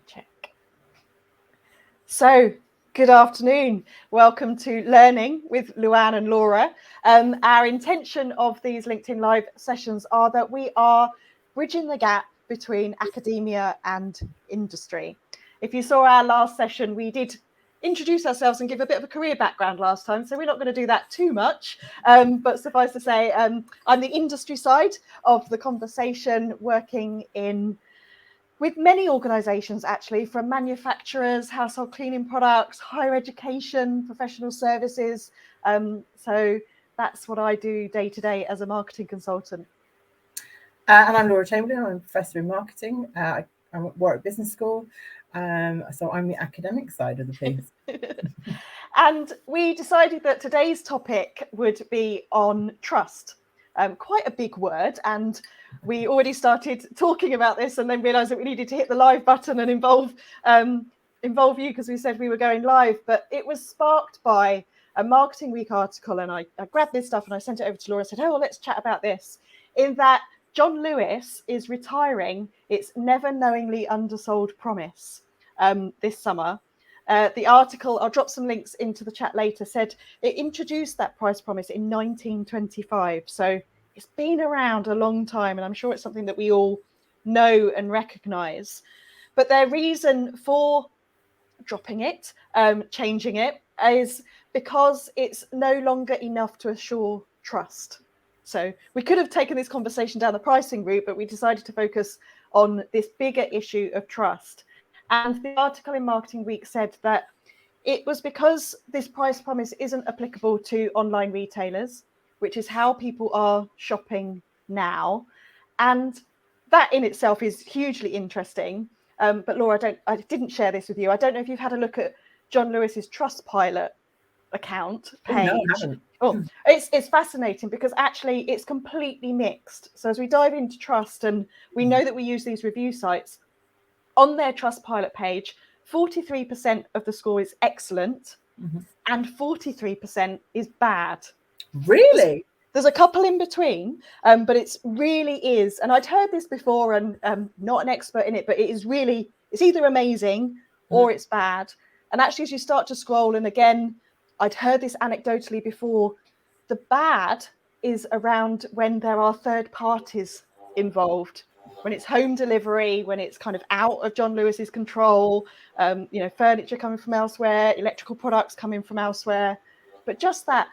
Check. So, good afternoon. Welcome to Learning with Luann and Laura. Our intention of these LinkedIn Live sessions are that we are bridging the gap between academia and industry. If you saw our last session, we did introduce ourselves and give a bit of a career background last time, so we're not going to do that too much. But suffice to say, I'm the industry side of the conversation, working with many organisations, actually, from manufacturers, household cleaning products, higher education, professional services. So that's what I do day to day as a marketing consultant. And I'm Laura Chamberlain. I'm a professor in marketing. I work at business school. So I'm the academic side of the piece. And we decided that today's topic would be on trust. Quite a big word, and we already started talking about this and then realised that we needed to hit the live button and involve you, because we said we were going live. But it was sparked by a Marketing Week article, and I grabbed this stuff and I sent it over to Laura and said, well, let's chat about this. In that John Lewis is retiring its Never Knowingly Undersold Promise this summer. The article, I'll drop some links into the chat later, said it introduced that price promise in 1925. So it's been around a long time, and I'm sure it's something that we all know and recognise. But their reason for dropping it, changing it, is because it's no longer enough to assure trust. So we could have taken this conversation down the pricing route, but we decided to focus on this bigger issue of trust. And the article in Marketing Week said that it was because this price promise isn't applicable to online retailers, which is how people are shopping now. And that in itself is hugely interesting. But Laura, I didn't share this with you. I don't know if you've had a look at John Lewis's Trustpilot account page. No, I haven't. It's fascinating because actually it's completely mixed. So as we dive into trust, and we know that we use these review sites, on their Trustpilot page, 43% of the score is excellent, and 43% is bad. Really? There's a couple in between, but it really is. And I'd heard this before, and not an expert in it, but it is really, it's either amazing or it's bad. And actually, as you start to scroll, and again, I'd heard this anecdotally before, the bad is around when there are third parties involved. When it's home delivery, when it's kind of out of John Lewis's control, furniture coming from elsewhere, electrical products coming from elsewhere. But just that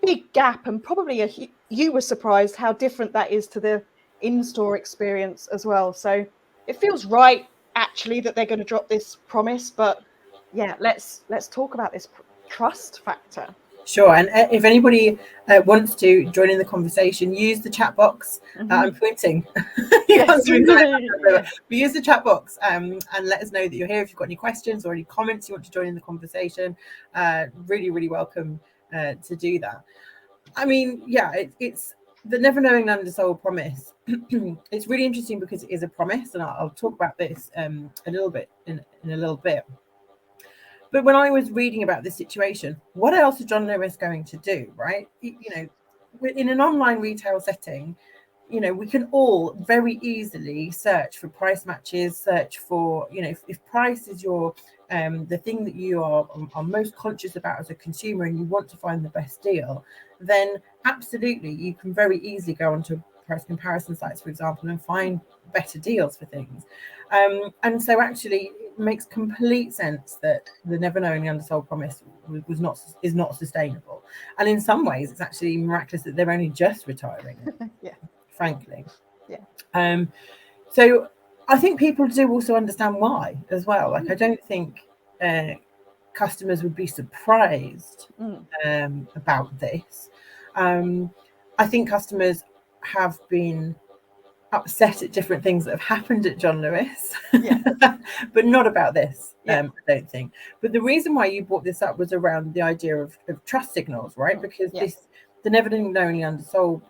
big gap, and probably you were surprised how different that is to the in-store experience as well. So it feels right, actually, that they're going to drop this promise. But yeah, let's talk about this trust factor. Sure. And if anybody wants to join in the conversation, use the chat box. I'm pointing. Yes. But use the chat box and let us know that you're here. If you've got any questions or any comments you want to join in the conversation, really, really welcome to do that. I mean, yeah, it's the Never Knowing Undersold Promise. It's really interesting because it is a promise, and I'll talk about this a little bit in a little bit. But when I was reading about this situation, what else is John Lewis going to do, right? In an online retail setting, we can all very easily search for price matches, search for, if price is your the thing that you are most conscious about as a consumer, and you want to find the best deal, then absolutely you can very easily go onto price comparison sites, for example, and find better deals for things. And so actually it makes complete sense that the Never Knowingly Undersold Promise is not sustainable. And in some ways it's actually miraculous that they're only just retiring it. Yeah. Frankly. Yeah. So I think people do also understand why as well. Like, I don't think customers would be surprised about this. I think customers have been upset at different things that have happened at John Lewis, but not about this. I don't think. But the reason why you brought this up was around the idea of trust signals, right? Because the Never Knowingly Undersold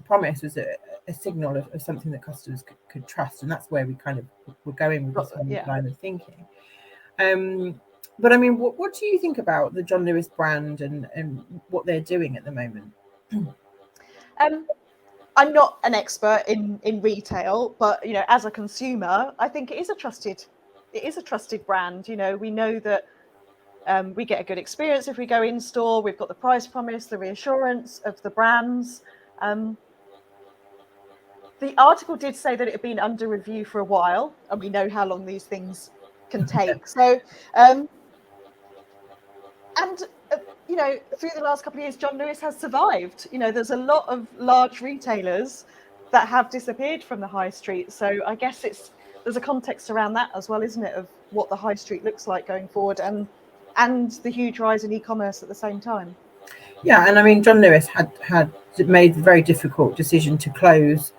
promise was a signal of something that customers could trust, and that's where we kind of were going with this line of thinking. But I mean, what do you think about the John Lewis brand and what they're doing at the moment? I'm not an expert in retail, but as a consumer, I think it is a trusted it is a trusted brand. You know, we know that we get a good experience if we go in store. We've got the price promise, the reassurance of the brands. The article did say that it had been under review for a while, and we know how long these things can take. So, you know, through the last couple of years, John Lewis has survived. You know, there's a lot of large retailers that have disappeared from the high street. So I guess there's a context around that as well, isn't it, of what the high street looks like going forward, and the huge rise in e-commerce at the same time. Yeah, and I mean, John Lewis had made the very difficult decision to close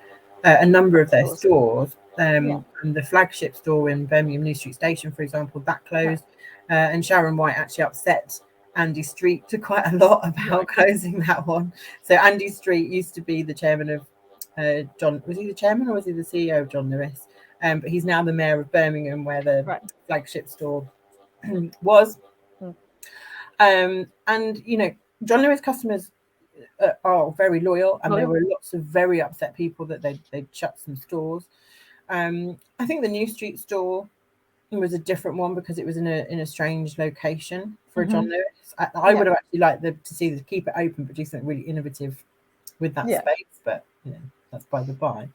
a number of their stores. And the flagship store in Birmingham New Street Station, for example, that closed. And Sharon White actually upset Andy Street to quite a lot about closing that one. So Andy Street used to be the chairman of John. Was he the chairman or was he the CEO of John Lewis? But he's now the mayor of Birmingham, where the flagship store was. And you know, John Lewis customers are very loyal, and there were lots of very upset people that they'd shut some stores. I think the New Street store was a different one because it was in a strange location for John Lewis. I would have actually liked to see them keep it open, but do something really innovative with that space. But you know, that's by the by.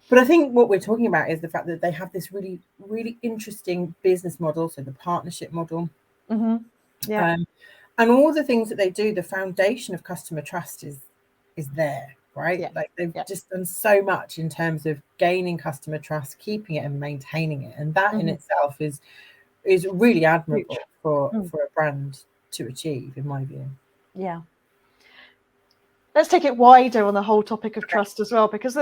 But I think what we're talking about is the fact that they have this really, really interesting business model. So the partnership model. And all the things that they do, the foundation of customer trust is there, right? Like they've just done so much in terms of gaining customer trust, keeping it and maintaining it. And that in itself is really admirable for a brand to achieve, in my view. Yeah. Let's take it wider on the whole topic of trust as well, because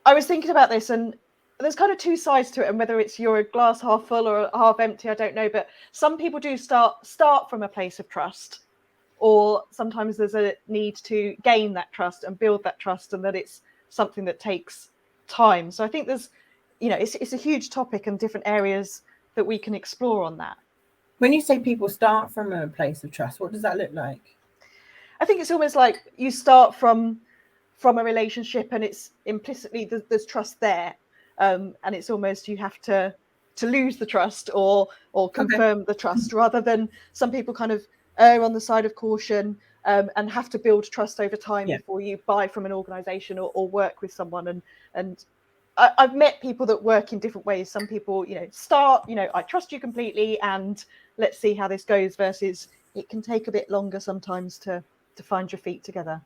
I was thinking about this, and there's kind of two sides to it, and whether it's you're a glass half full or half empty, I don't know. But some people do start from a place of trust, or sometimes there's a need to gain that trust and build that trust, and that it's something that takes time. So I think there's, you know, it's a huge topic and different areas that we can explore on that. When you say people start from a place of trust, what does that look like? I think it's almost like you start from a relationship, and it's implicitly there's trust there. And it's almost you have to lose the trust or confirm the trust, rather than some people kind of err on the side of caution and have to build trust over time before you buy from an organization or work with someone. And I've met people that work in different ways. Some people, you know, start, you know, I trust you completely and let's see how this goes, versus it can take a bit longer sometimes to find your feet together.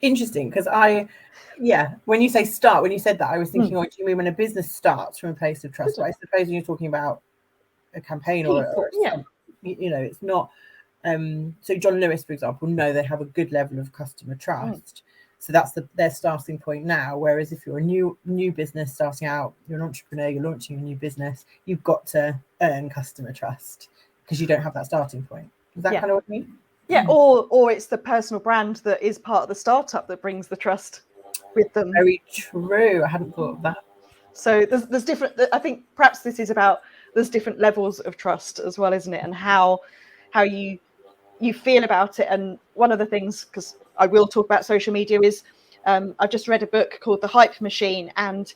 Interesting, because when you say start, when you said that, I was thinking, do you mean when a business starts from a place of trust? But I suppose when you're talking about a campaign or you know, it's not. So John Lewis, for example, they have a good level of customer trust. So that's their starting point now. Whereas if you're a new business starting out, you're an entrepreneur, you're launching a new business, you've got to earn customer trust because you don't have that starting point. Is that kind of what you mean? Yeah, or it's the personal brand that is part of the startup that brings the trust with them. Very true. I hadn't thought of that. So there's different. I think perhaps this is about there's different levels of trust as well, isn't it? And how you feel about it. And one of the things, because I will talk about social media, is I've just read a book called The Hype Machine, and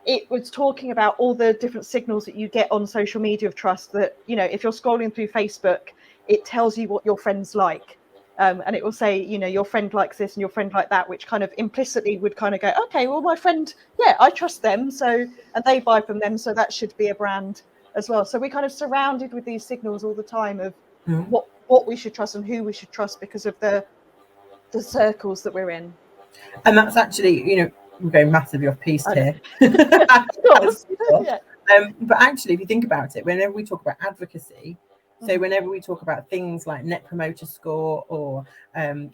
it was talking about all the different signals that you get on social media of trust. That, you know, if you're scrolling through Facebook, it tells you what your friends like. And it will say, you know, your friend likes this and your friend like that, which kind of implicitly would kind of go, okay, well, my friend, I trust them. So, and they buy from them. So that should be a brand as well. So we're kind of surrounded with these signals all the time of what we should trust and who we should trust because of the circles that we're in. And that's actually, you know, we're going massively off piste here. But actually, if you think about it, whenever we talk about advocacy, so whenever we talk about things like Net Promoter Score or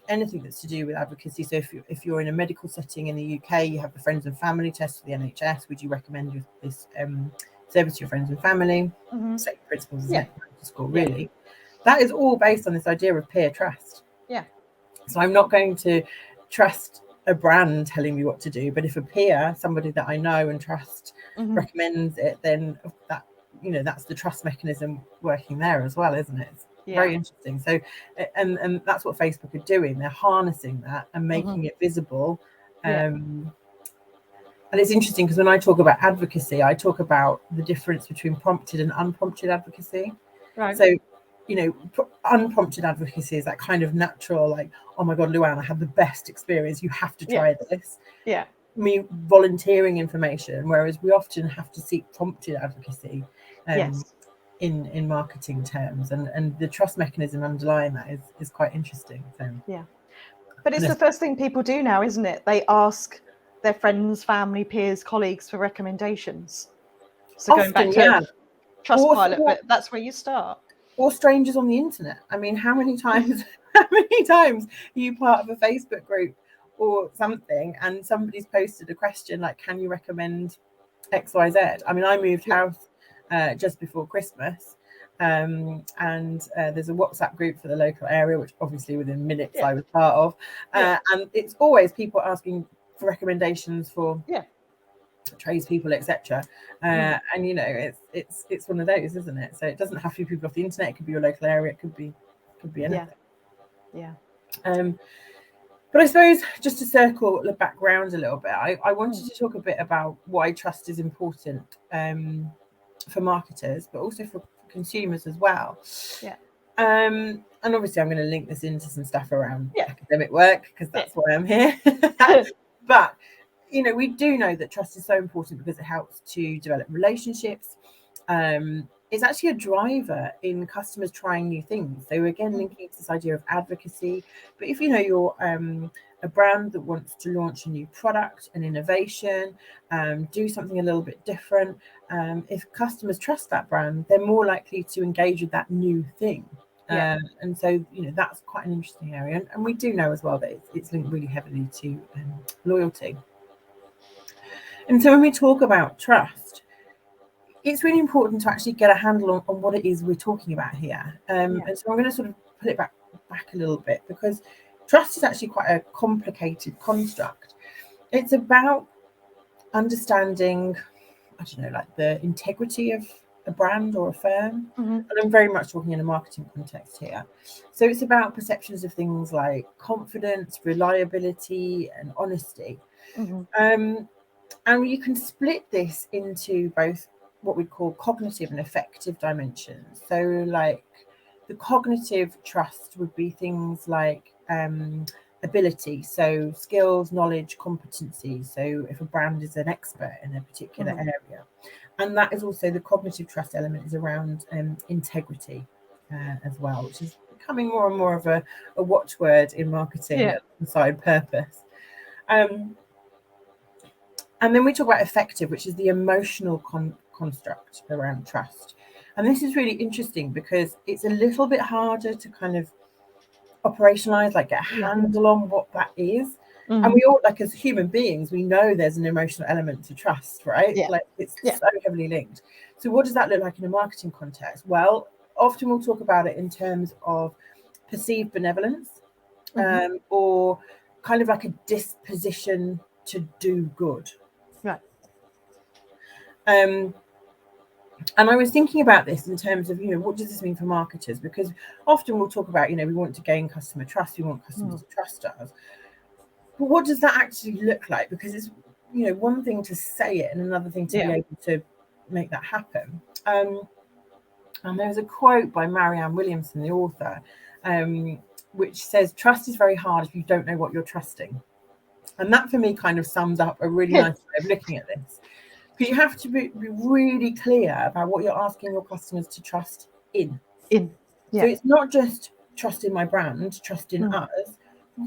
anything that's to do with advocacy, so if you're in a medical setting in the UK, you have the Friends and Family test for the NHS. Would you recommend this service to your friends and family? Same principles as Net Promoter Score, really. That is all based on this idea of peer trust. Yeah. So I'm not going to trust a brand telling me what to do, but if a peer, somebody that I know and trust, recommends it, then that, you know, that's the trust mechanism working there as well, isn't it? It's very interesting. So and that's what Facebook are doing. They're harnessing that and making it visible. And it's interesting because when I talk about advocacy, I talk about the difference between prompted and unprompted advocacy. Right. So, unprompted advocacy is that kind of natural, like, oh my God, Luann, I had the best experience. You have to try this. Yeah. Me volunteering information, whereas we often have to seek prompted advocacy Yes. in marketing terms. And the trust mechanism underlying that is quite interesting. So Yeah. But it's the first thing people do now, isn't it? They ask their friends, family, peers, colleagues for recommendations. So going back to Trustpilot, but that's where you start. Or strangers on the internet. I mean, how many times are you part of a Facebook group or something and somebody's posted a question like, can you recommend XYZ? I mean, I moved house just before Christmas, and there's a WhatsApp group for the local area, which obviously within minutes I was part of, and it's always people asking for recommendations for tradespeople, etc. And it's one of those, isn't it? So it doesn't have to be people off the internet. It could be your local area. It could be anything. But I suppose just to circle the background a little bit, I wanted to talk a bit about why trust is important for marketers, but also for consumers as well. And obviously I'm going to link this into some stuff around academic work because that's why I'm here. But we do know that trust is so important because it helps to develop relationships. It's actually a driver in customers trying new things. So again, linking to this idea of advocacy. But if you're a brand that wants to launch a new product, an innovation, do something a little bit different, if customers trust that brand, they're more likely to engage with that new thing. And so that's quite an interesting area. And we do know as well that it's linked really heavily to loyalty. And so when we talk about trust, it's really important to actually get a handle on what it is we're talking about here. And so I'm going to sort of pull it back a little bit, because trust is actually quite a complicated construct. It's about understanding, like the integrity of a brand or a firm. And I'm very much talking in a marketing context here. So it's about perceptions of things like confidence, reliability, and honesty. And you can split this into both what we'd call cognitive and affective dimensions. So like the cognitive trust would be things like ability, so skills, knowledge, competency. So if a brand is an expert in a particular area. And that is also the cognitive trust element is around integrity as well, which is becoming more and more of a watchword in marketing alongside purpose. And then we talk about affective, which is the emotional construct around trust. And this is really interesting because it's a little bit harder to kind of operationalize, like get a handle on what that is. And we all, like as human beings, we know there's an emotional element to trust, right? Like it's so heavily linked. So what does that look like in a marketing context? Well, often we'll talk about it in terms of perceived benevolence, or kind of like a disposition to do good. And I was thinking about this in terms of, what does this mean for marketers? Because often we'll talk about, we want to gain customer trust. We want customers to trust us. But what does that actually look like? Because it's, one thing to say it and another thing to be able to make that happen. And there was a quote by Marianne Williamson, the author, which says, trust is very hard if you don't know what you're trusting. And that for me kind of sums up a really nice way of looking at this. Because you have to be really clear about what you're asking your customers to trust in. So it's not just trust in my brand, trust in us.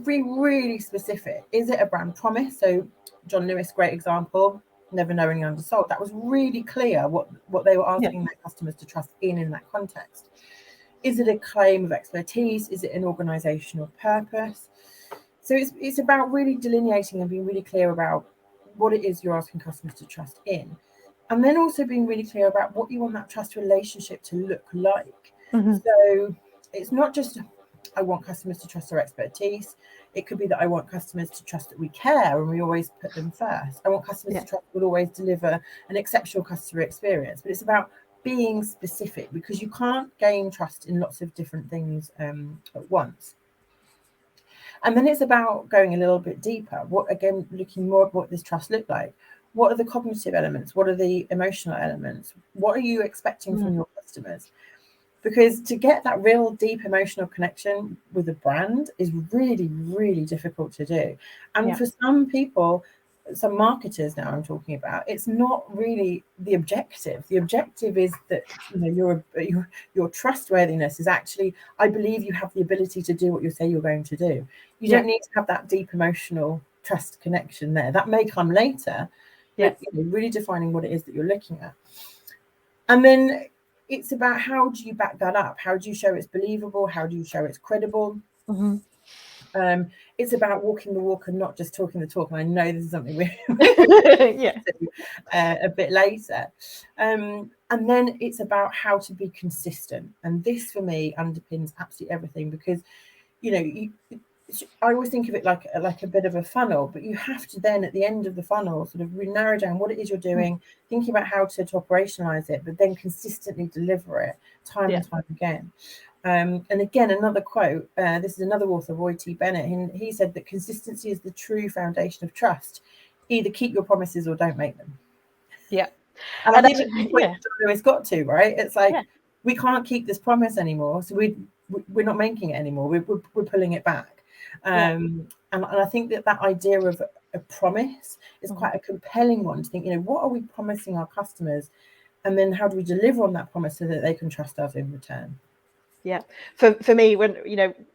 Be really specific. Is it a brand promise? So John Lewis, great example, never knowing undersold. That was really clear what they were asking their customers to trust in that context. Is it a claim of expertise? Is it an organizational purpose? So it's about really delineating and being really clear about what it is you're asking customers to trust in. And then also being really clear about what you want that trust relationship to look like. So it's not just, I want customers to trust our expertise. It could be that I want customers to trust that we care and we always put them first. I want customers to trust we'll always deliver an exceptional customer experience. But it's about being specific, because you can't gain trust in lots of different things at once. And then it's about going a little bit deeper. Looking more at what this trust looked like. what are the cognitive elements? What are the emotional elements? What are you expecting from your customers? Because to get that real deep emotional connection with a brand is really, really difficult to do. And for some people, some marketers now I'm talking about, it's not really the objective. The objective is that, you know, your trustworthiness is actually, I believe you have the ability to do what you say you're going to do. You don't need to have that deep emotional trust connection there. That may come later, but you know, really defining what it is that you're looking at. And then it's about, how do you back that up? How do you show it's believable? How do you show it's credible? It's about walking the walk and not just talking the talk. And I know this is something we're do a bit later. And then it's about how to be consistent. And this for me underpins absolutely everything, because, you know, I always think of it like a bit of a funnel, but you have to then at the end of the funnel sort of narrow down what it is you're doing, thinking about how to operationalize it, but then consistently deliver it time and time again. And again, another quote, this is another author, Roy T. Bennett, and he said that consistency is the true foundation of trust. Either keep your promises or don't make them. And I think it's got to, right? It's like, we can't keep this promise anymore, so we're not making it anymore. We're pulling it back. And I think that idea of a promise is quite a compelling one to think, you know, what are we promising our customers, and then how do we deliver on that promise so that they can trust us in return? For me, when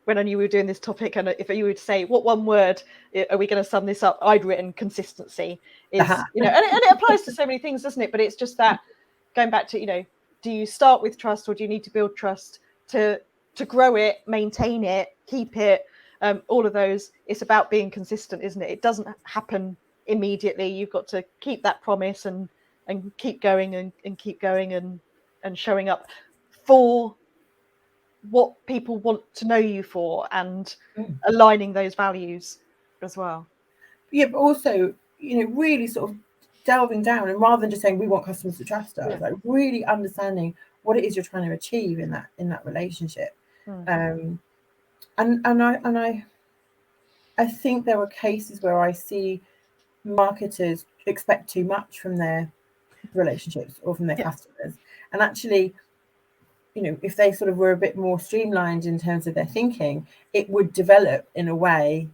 I knew we were doing this topic, and if you would say, what one word are we going to sum this up, I'd written consistency. Is you know, and it applies to so many things, doesn't it? But it's just that, going back to, you know, do you start with trust, or do you need to build trust to grow it, maintain it, keep it? All of those, it's about being consistent, isn't it? It doesn't happen immediately. You've got to keep that promise and keep going and keep going and showing up for what people want to know you for, and aligning those values as well. But also, you know, really sort of delving down, and rather than just saying we want customers to trust us, like really understanding what it is you're trying to achieve in that relationship. I think there are cases where I see marketers expect too much from their relationships or from their customers, and actually, you know, if they sort of were a bit more streamlined in terms of their thinking, it would develop in a way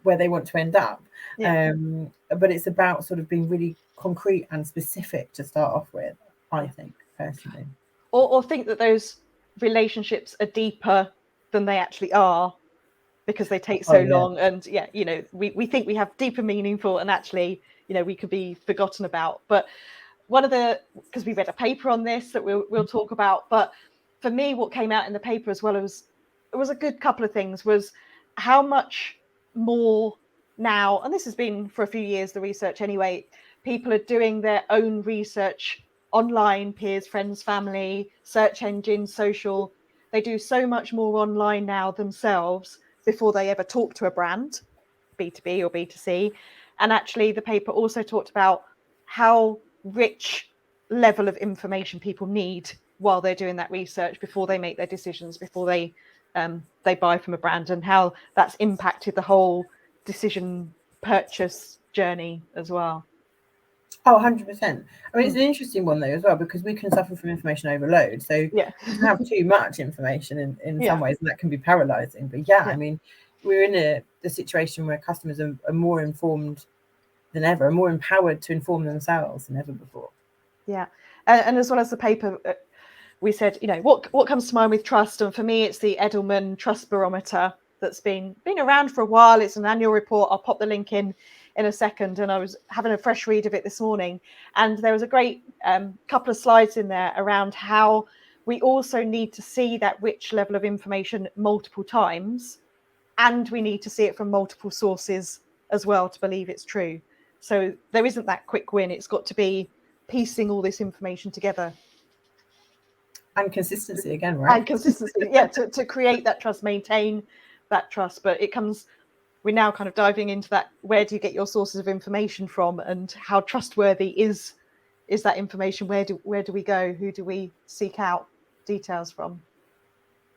where they want to end up. But it's about sort of being really concrete and specific to start off with, I think, personally. Or think that those relationships are deeper than they actually are, because they take so long. And you know, we think we have deeper meaningful, and actually, you know, we could be forgotten about. But one of the, because we read a paper on this that we'll talk about, but for me, what came out in the paper as well, it was a good couple of things, was how much more now, and this has been for a few years, the research anyway, people are doing their own research online, peers, friends, family, search engines, social. They do so much more online now themselves before they ever talk to a brand, B2B or B2C. And actually, the paper also talked about how rich level of information people need while they're doing that research, before they make their decisions, before they buy from a brand, and how that's impacted the whole decision purchase journey as well. Oh, 100%. I mean, it's an interesting one though as well, because we can suffer from information overload. So you can have too much information in some ways, and that can be paralyzing. But I mean, we're in a situation where customers are more informed than ever, and more empowered to inform themselves than ever before. And as well as the paper, we said, you know, what comes to mind with trust, and for me it's the Edelman Trust Barometer that's been around for a while. It's an annual report. I'll pop the link in a second, and I was having a fresh read of it this morning, and there was a great couple of slides in there around how we also need to see that rich level of information multiple times, and we need to see it from multiple sources as well to believe it's true. So there isn't that quick win. It's got to be piecing all this information together. And consistency again, right? And consistency, to create that trust, maintain that trust. But it comes, we're now kind of diving into that, where do you get your sources of information from, and how trustworthy is that information? Where do we go? Who do we seek out details from?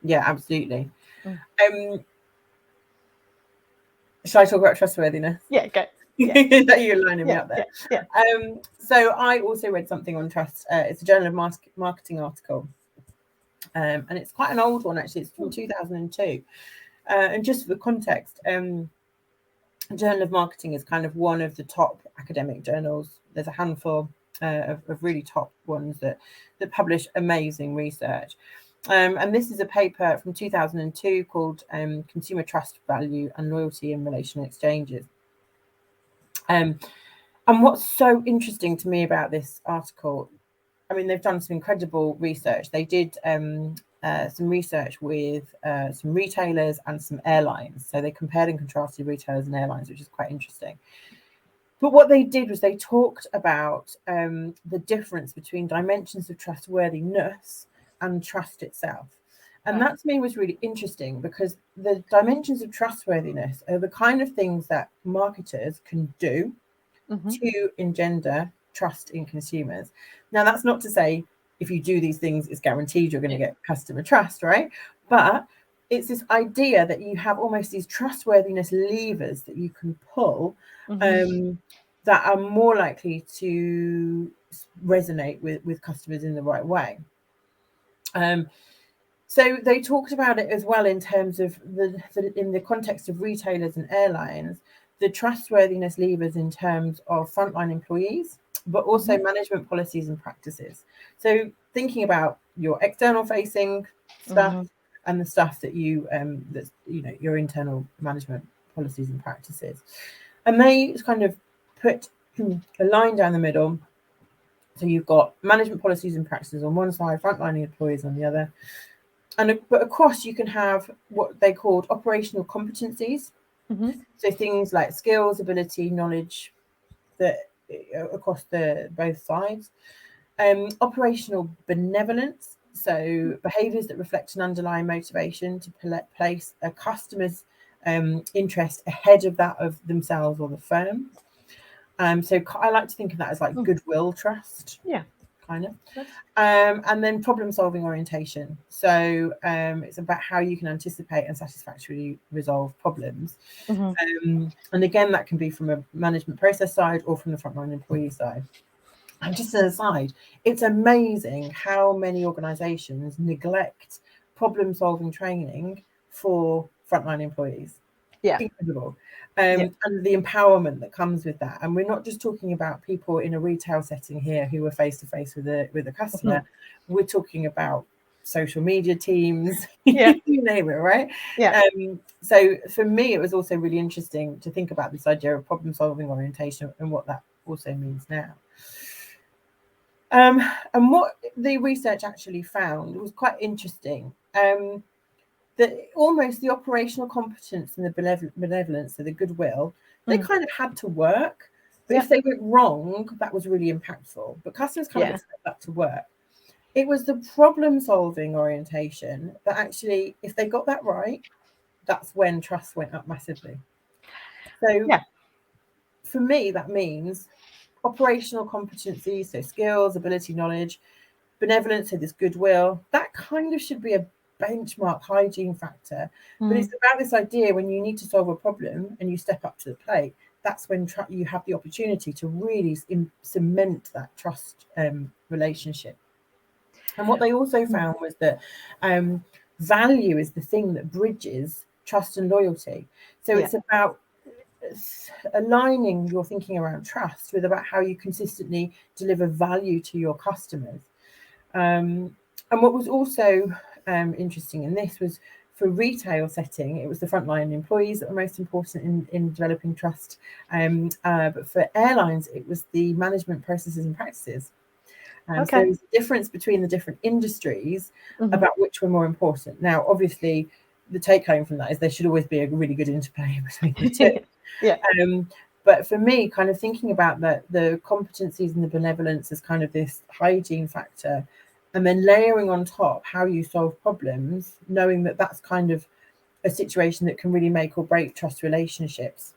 Yeah, absolutely. Shall I talk about trustworthiness? Yeah, go. You're lining me up there. Yeah. So I also read something on trust. It's a Journal of Marketing article, and it's quite an old one actually. It's from 2002. And just for the context, Journal of Marketing is kind of one of the top academic journals. There's a handful of really top ones that publish amazing research. And this is a paper from 2002 called Consumer Trust, Value and Loyalty in Relational Exchanges. And what's so interesting to me about this article, I mean, they've done some incredible research. They did some research with some retailers and some airlines. So they compared and contrasted retailers and airlines, which is quite interesting. But what they did was they talked about the difference between dimensions of trustworthiness and trust itself. And that to me was really interesting, because the dimensions of trustworthiness are the kind of things that marketers can do to engender trust in consumers. Now, that's not to say if you do these things, it's guaranteed you're going to get customer trust, right? But it's this idea that you have almost these trustworthiness levers that you can pull that are more likely to resonate with customers in the right way. So they talked about it as well in terms of in the context of retailers and airlines, the trustworthiness levers in terms of frontline employees, but also management policies and practices. So thinking about your external facing stuff and the stuff that that's your internal management policies and practices. And they kind of put a line down the middle. So you've got management policies and practices on one side, frontline employees on the other. But across, you can have what they called operational competencies. So things like skills, ability, knowledge, that across both sides. Operational benevolence, so behaviours that reflect an underlying motivation to place a customer's interest ahead of that of themselves or the firm. So I like to think of that as like goodwill trust. Yeah. Kind of. And then problem-solving orientation. So it's about how you can anticipate and satisfactorily resolve problems. And again, that can be from a management process side or from the frontline employee side. And just as an aside, it's amazing how many organisations neglect problem-solving training for frontline employees. Yeah. Incredible. And the empowerment that comes with that. And we're not just talking about people in a retail setting here who are face to face with a customer. We're talking about social media teams, you name it, right? So for me, it was also really interesting to think about this idea of problem solving orientation and what that also means now. And what the research actually found was quite interesting. That almost the operational competence and the benevolence, so the goodwill, they kind of had to work. But if they went wrong, that was really impactful. But customers kind of expect that to work. It was the problem-solving orientation that actually, if they got that right, that's when trust went up massively. So for me, that means operational competency, so skills, ability, knowledge, benevolence, so this goodwill, that kind of should be a benchmark hygiene factor. But it's about this idea when you need to solve a problem and you step up to the plate, that's when you have the opportunity to really cement that trust relationship. And what they also found was that value is the thing that bridges trust and loyalty. So it's about aligning your thinking around trust with about how you consistently deliver value to your customers. And what was also interesting in this was, for retail setting, it was the frontline employees that were most important in developing trust. But for airlines, it was the management processes and practices. So there's a difference between the different industries about which were more important. Now, obviously, the take home from that is there should always be a really good interplay between the two. But for me, kind of thinking about the competencies and the benevolence as kind of this hygiene factor, and then layering on top how you solve problems, knowing that that's kind of a situation that can really make or break trust relationships,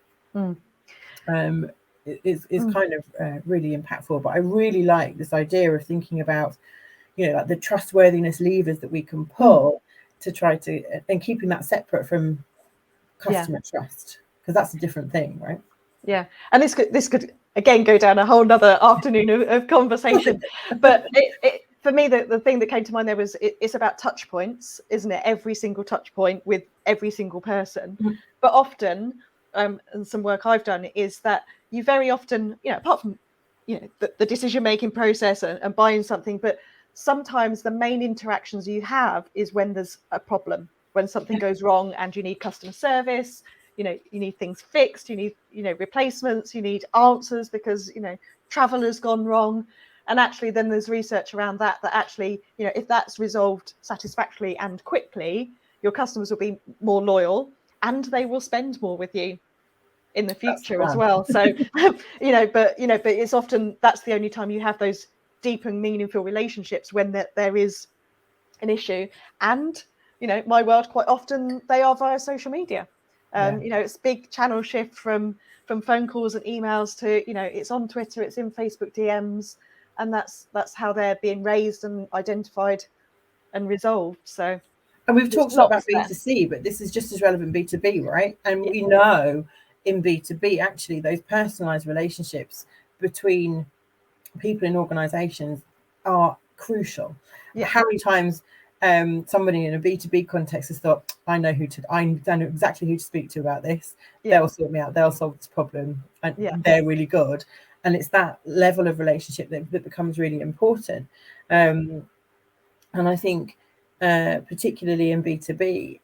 is kind of really impactful. But I really like this idea of thinking about, like the trustworthiness levers that we can pull to try to, and keeping that separate from customer trust, because that's a different thing, right? Yeah, and this could again go down a whole nother afternoon of conversation. But it for me, the thing that came to mind there was it's about touch points, isn't it? Every single touch point with every single person. Mhm. But often, and some work I've done is that you very often, apart from the decision making process and buying something, but sometimes the main interactions you have is when there's a problem, when something goes wrong and you need customer service. You need things fixed, you need replacements, you need answers because travel has gone wrong. And actually then there's research around that actually if that's resolved satisfactorily and quickly, your customers will be more loyal and they will spend more with you in the future as well. So but it's often that's the only time you have those deep and meaningful relationships, when there is an issue. And my world, quite often they are via social media. It's big channel shift from phone calls and emails to it's on Twitter, it's in Facebook DMs, and that's how they're being raised and identified and resolved. So, and we've talked a lot about there. B2C, but this is just as relevant B2B, right? And we know in B2B, actually, those personalized relationships between people in organizations are crucial. How many times somebody in a B2B context has thought, I know exactly who to speak to about this. They'll sort me out, they'll solve this problem, and they're really good. And it's that level of relationship that becomes really important. And I think particularly in B2B,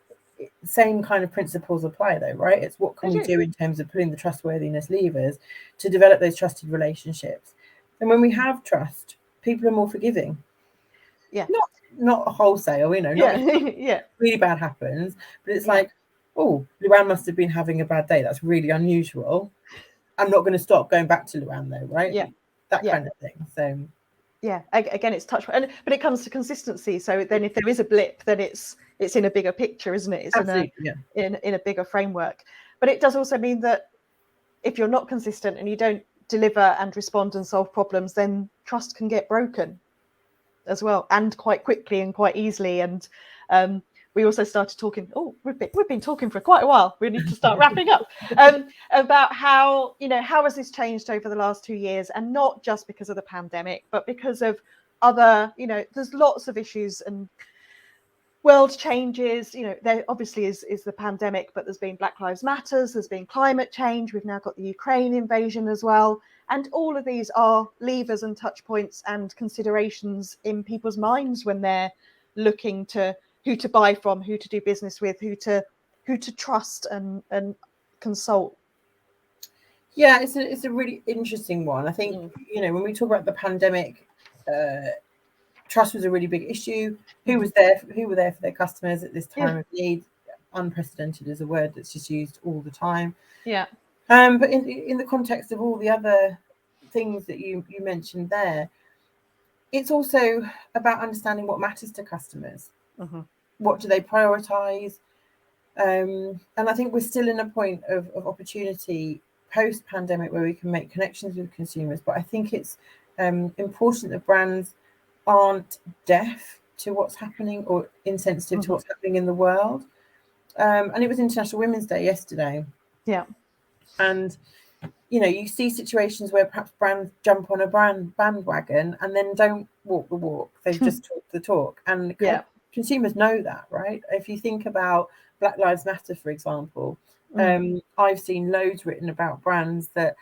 same kind of principles apply though, right? It's what can we do in terms of pulling the trustworthiness levers to develop those trusted relationships. And when we have trust, people are more forgiving. Not wholesale, not really bad happens, but it's like, oh, Luann must have been having a bad day. That's really unusual. I'm not going to stop going back to Luann though, right? That kind of thing. So again, it's touch, but it comes to consistency. So then if there is a blip, then it's in a bigger picture, isn't it? It's in a bigger framework. But it does also mean that if you're not consistent and you don't deliver and respond and solve problems, then trust can get broken as well, and quite quickly and quite easily. And we also started talking. Oh, we've been talking for quite a while. We need to start wrapping up about how how has this changed over the last 2 years, and not just because of the pandemic, but because of other. There's lots of issues and world changes. There obviously is the pandemic, but there's been Black Lives Matters, there's been climate change. We've now got the Ukraine invasion as well. And all of these are levers and touch points and considerations in people's minds when they're looking to who to buy from, who to do business with, who to trust and consult. Yeah, it's a really interesting one. I think, when we talk about the pandemic, trust was a really big issue. Who were there for their customers at this time of need? Unprecedented is a word that's just used all the time. But in the context of all the other things that you mentioned there, it's also about understanding what matters to customers. What do they prioritize? And I think we're still in a point of opportunity post-pandemic where we can make connections with consumers. But I think it's important that brands aren't deaf to what's happening or insensitive to what's happening in the world. And it was International Women's Day yesterday. And you see situations where perhaps brands jump on a bandwagon and then don't walk the walk. They just talk the talk. And consumers know that, right? If you think about Black Lives Matter, for example, I've seen loads written about brands that,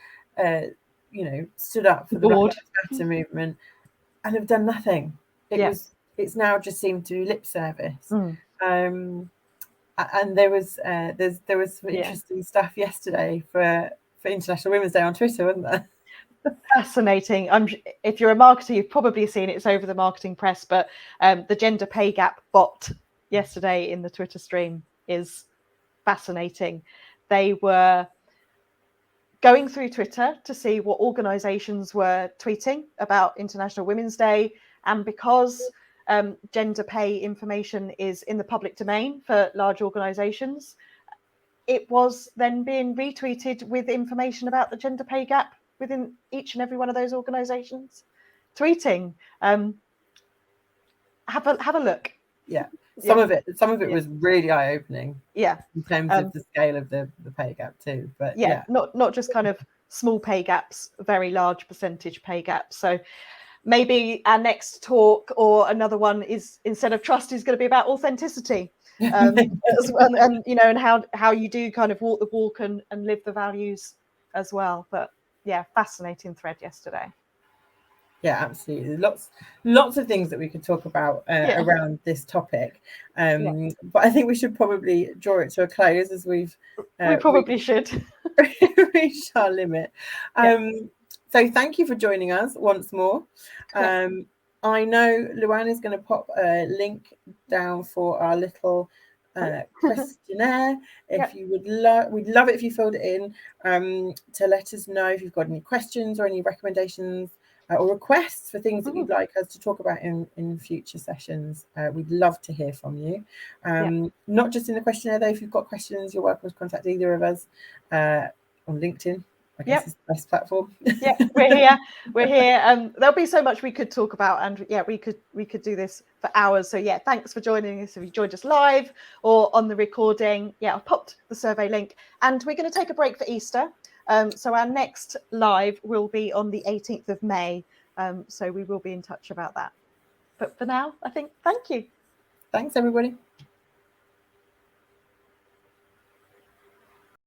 stood up for the Black Lives Matter movement and have done nothing. It's now just seemed to be lip service. And there was some interesting stuff yesterday for International Women's Day on Twitter, wasn't there? Fascinating. If you're a marketer, you've probably seen it's over the marketing press, but the gender pay gap bot yesterday in the Twitter stream is fascinating. They were going through Twitter to see what organizations were tweeting about International Women's Day, and because gender pay information is in the public domain for large organizations, it was then being retweeted with information about the gender pay gap within each and every one of those organizations tweeting. Have a look. some of it was really eye-opening. Yeah. In terms of the scale of the pay gap too. But not just kind of small pay gaps, very large percentage pay gaps. So maybe our next talk or another one is, instead of trust, is going to be about authenticity. As well, and you know, and how you do kind of walk the walk and live the values as well. But yeah, fascinating thread yesterday. Yeah, absolutely. Lots of things that we could talk about around this topic. But I think we should probably draw it to a close, as we probably should reach our limit. So thank you for joining us once more. I know Luann is going to pop a link down for our little questionnaire. If you would we'd love it if you filled it in, to let us know if you've got any questions or any recommendations or requests for things that you'd like us to talk about in future sessions. We'd love to hear from you. Not just in the questionnaire though. If you've got questions, you're welcome to contact either of us on LinkedIn. I guess it's the best platform. We're here. There'll be so much we could talk about, and we could do this for hours. So thanks for joining us. If you joined us live or on the recording, I've popped the survey link, and we're going to take a break for Easter. So our next live will be on the 18th of May. So we will be in touch about that. But for now, I think thank you. Thanks, everybody.